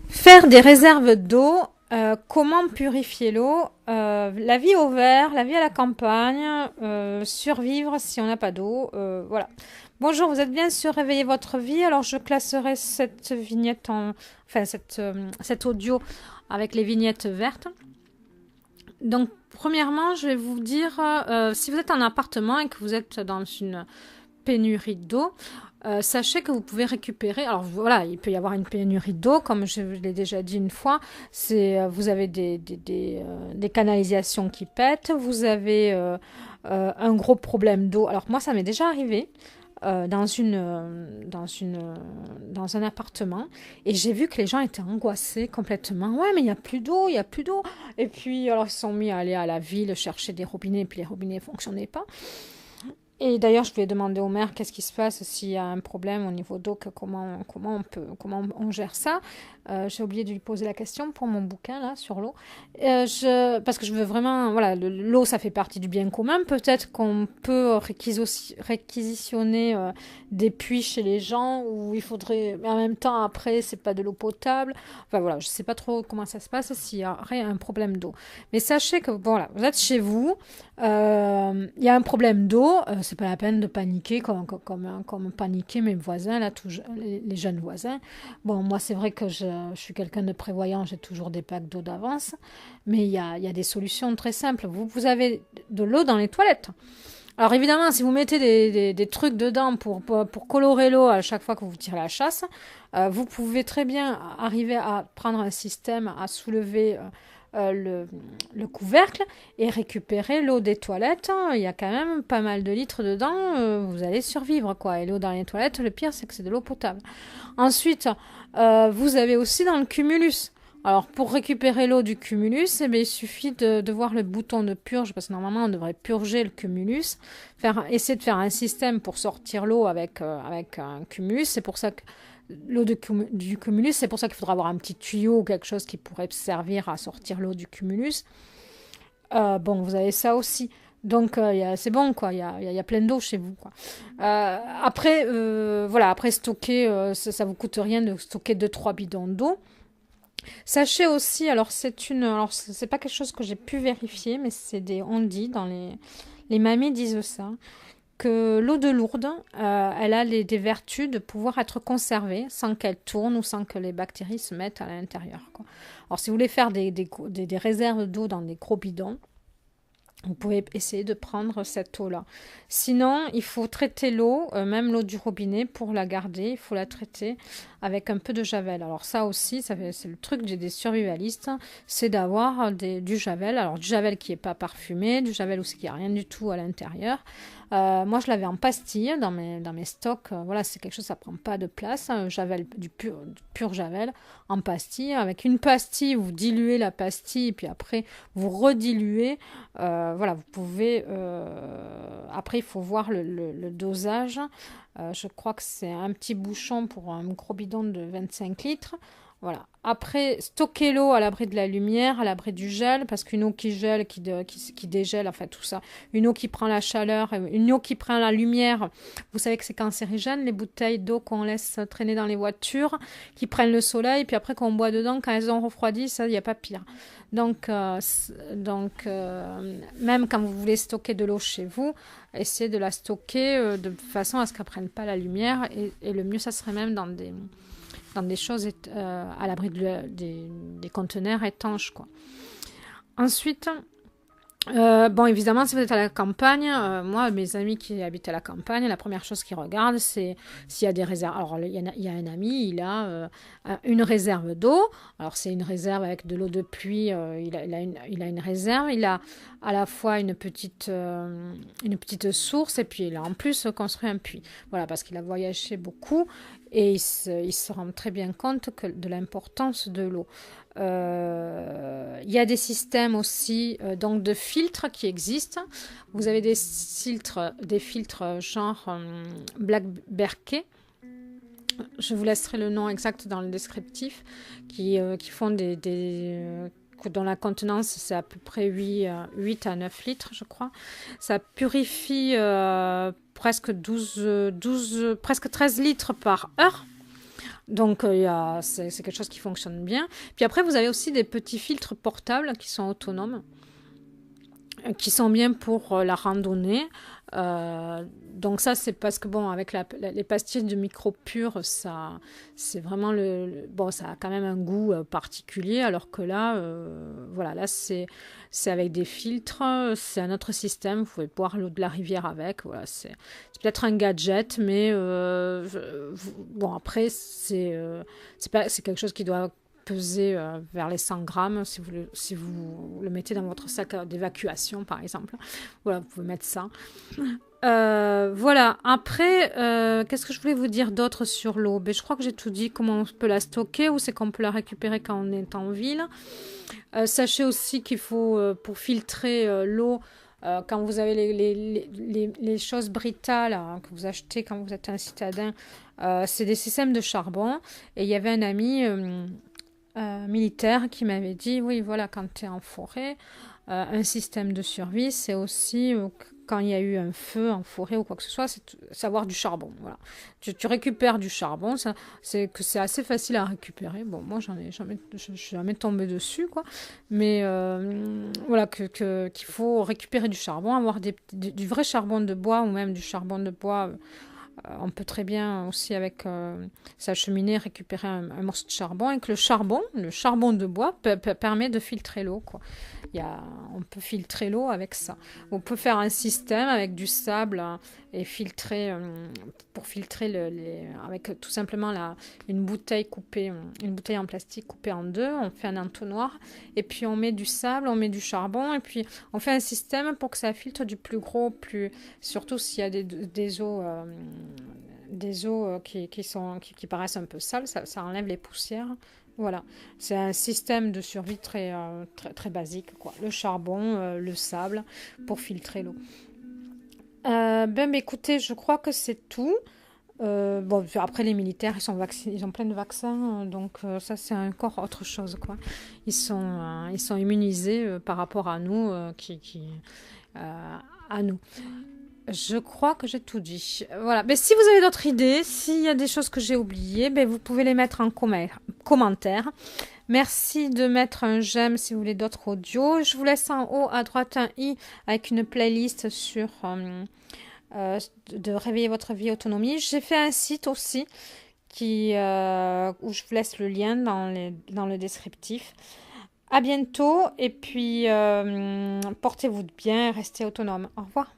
Faire des réserves d'eau, comment purifier l'eau, la vie au vert, la vie à la campagne, survivre si on n'a pas d'eau, voilà. Bonjour, vous êtes bien sur Réveiller votre vie. Alors je classerai cette vignette enfin cet audio avec les vignettes vertes. Donc premièrement, je vais vous dire, si vous êtes en appartement et que vous êtes dans une pénurie d'eau, sachez que vous pouvez récupérer. Alors voilà, il peut y avoir une pénurie d'eau, comme je l'ai déjà dit une fois. Vous avez des canalisations qui pètent, vous avez un gros problème d'eau. Alors moi, ça m'est déjà arrivé dans un appartement, et j'ai vu que les gens étaient angoissés complètement. Ouais, mais il n'y a plus d'eau, il n'y a plus d'eau. Et puis alors ils se sont mis à aller à la ville chercher des robinets, et puis les robinets ne fonctionnaient pas. Et d'ailleurs, je vais demander au maire qu'est-ce qui se passe s'il y a un problème au niveau d'eau, comment on gère ça. J'ai oublié de lui poser la question pour mon bouquin là sur l'eau. Parce que je veux vraiment, voilà, l'eau ça fait partie du bien commun. Peut-être qu'on peut réquisitionner des puits chez les gens où il faudrait, mais en même temps après c'est pas de l'eau potable. Enfin voilà, je sais pas trop comment ça se passe s'il y aurait un problème d'eau. Mais sachez que bon, voilà, vous êtes chez vous, il y a un problème d'eau. C'est pas la peine de paniquer comme paniquaient mes voisins, là, les jeunes voisins. Bon, moi, c'est vrai que je suis quelqu'un de prévoyant, j'ai toujours des packs d'eau d'avance, mais il y a des solutions très simples. Vous avez de l'eau dans les toilettes. Alors évidemment, si vous mettez des trucs dedans pour colorer l'eau à chaque fois que vous tirez la chasse, vous pouvez très bien arriver à prendre un système à soulever le couvercle et récupérer l'eau des toilettes. Il y a quand même pas mal de litres dedans, vous allez survivre quoi. Et l'eau dans les toilettes, le pire c'est que c'est de l'eau potable. Ensuite, vous avez aussi dans le cumulus. Alors pour récupérer l'eau du cumulus, il suffit de voir le bouton de purge, parce que normalement on devrait purger le cumulus, essayer de faire un système pour sortir l'eau avec un cumulus. C'est pour ça que l'eau du cumulus, c'est pour ça qu'il faudra avoir un petit tuyau ou quelque chose qui pourrait servir à sortir l'eau du cumulus. Bon, vous avez ça aussi. Donc c'est bon quoi, il y a plein d'eau chez vous quoi. Après stocker, ça vous coûte rien de stocker 2-3 bidons d'eau. Sachez aussi, alors c'est pas quelque chose que j'ai pu vérifier, mais on dit dans les mamies disent ça, que l'eau de Lourdes, elle a des vertus de pouvoir être conservée sans qu'elle tourne ou sans que les bactéries se mettent à l'intérieur, quoi. Alors si vous voulez faire des réserves d'eau dans des gros bidons, vous pouvez essayer de prendre cette eau-là. Sinon, il faut traiter l'eau, même l'eau du robinet, pour la garder. Il faut la traiter avec un peu de javel. Alors ça aussi, c'est le truc des survivalistes, c'est d'avoir du javel. Alors du javel qui n'est pas parfumé, du javel aussi qui n'a rien du tout à l'intérieur. Moi, je l'avais en pastille dans mes stocks. Voilà, c'est quelque chose, ça prend pas de place. Javel, du pur javel en pastille. Avec une pastille, vous diluez la pastille, puis après, vous rediluez. Voilà, vous pouvez... après, il faut voir le dosage. Je crois que c'est un petit bouchon pour un gros bidon de 25 litres. Voilà. Après, stocker l'eau à l'abri de la lumière, à l'abri du gel, parce qu'une eau qui gèle, qui dégèle, enfin tout ça, une eau qui prend la chaleur, une eau qui prend la lumière, vous savez que c'est cancérigène, les bouteilles d'eau qu'on laisse traîner dans les voitures, qui prennent le soleil, puis après qu'on boit dedans, quand elles ont refroidi, ça, il n'y a pas pire. Donc, même quand vous voulez stocker de l'eau chez vous, essayez de la stocker de façon à ce qu'elle ne prenne pas la lumière, et le mieux, ça serait même dans des choses à l'abri des conteneurs étanches, quoi. Ensuite, bon, évidemment, si vous êtes à la campagne, moi, mes amis qui habitent à la campagne, la première chose qu'ils regardent, c'est s'il y a des réserves. Alors, il y a un ami, il a une réserve d'eau. Alors, c'est une réserve avec de l'eau de pluie. Il a une réserve. Il a à la fois une petite source, et puis il a en plus construit un puits. Voilà, parce qu'il a voyagé beaucoup et il se rend très bien compte de l'importance de l'eau. Il y a des systèmes aussi donc de filtres qui existent. Vous avez des filtres genre Black Berkey. Je vous laisserai le nom exact dans le descriptif, qui font dont la contenance c'est à peu près 8 à 9 litres, je crois. Ça purifie presque 12, presque 13 litres par heure. Donc, c'est quelque chose qui fonctionne bien. Puis après, vous avez aussi des petits filtres portables qui sont autonomes, qui sont bien pour la randonnée. Donc ça, c'est parce que, bon, avec les pastilles de micro pur, ça, c'est vraiment bon, ça a quand même un goût particulier, alors que là, voilà, là, c'est avec des filtres, c'est un autre système, vous pouvez boire l'eau de la rivière avec, voilà, c'est peut-être un gadget, mais bon, après, c'est quelque chose qui doit peser vers les 100 grammes si vous le mettez dans votre sac d'évacuation, par exemple. Voilà, vous pouvez mettre ça. Voilà, après, qu'est-ce que je voulais vous dire d'autre sur l'eau? Je crois que j'ai tout dit, comment on peut la stocker ou c'est qu'on peut la récupérer quand on est en ville. Sachez aussi qu'il faut, pour filtrer l'eau, quand vous avez les choses Brita là, que vous achetez quand vous êtes un citadin, c'est des systèmes de charbon. Et il y avait un ami militaire qui m'avait dit, oui, voilà, quand tu es en forêt, un système de survie, c'est aussi quand il y a eu un feu en forêt ou quoi que ce soit, c'est savoir du charbon. Voilà. Tu récupères du charbon, c'est assez facile à récupérer. Bon, moi, je suis jamais tombée dessus, quoi. Mais voilà, qu'il faut récupérer du charbon, avoir du vrai charbon de bois ou même du charbon de bois. On peut très bien aussi avec sa cheminée récupérer un morceau de charbon et que le charbon de bois permet de filtrer l'eau, quoi. On peut filtrer l'eau avec ça. On peut faire un système avec du sable et filtrer pour filtrer avec tout simplement une bouteille en plastique coupée en deux. On fait un entonnoir et puis on met du sable, on met du charbon et puis on fait un système pour que ça filtre du plus gros, surtout s'il y a des eaux qui paraissent un peu sales, ça enlève les poussières. Voilà, c'est un système de survie très, très, très basique, quoi. Le charbon, le sable pour filtrer l'eau. Écoutez, je crois que c'est tout. Bon, après les militaires, ils ont plein de vaccins, donc ça c'est encore autre chose, quoi. Ils sont immunisés par rapport à nous, à nous. Je crois que j'ai tout dit. Voilà. Mais si vous avez d'autres idées, s'il y a des choses que j'ai oubliées, vous pouvez les mettre en commentaire. Merci de mettre un j'aime si vous voulez d'autres audios. Je vous laisse en haut à droite un i avec une playlist sur de réveiller votre vie autonomie. J'ai fait un site aussi où je vous laisse le lien dans le descriptif. À bientôt et puis portez-vous bien et restez autonome. Au revoir.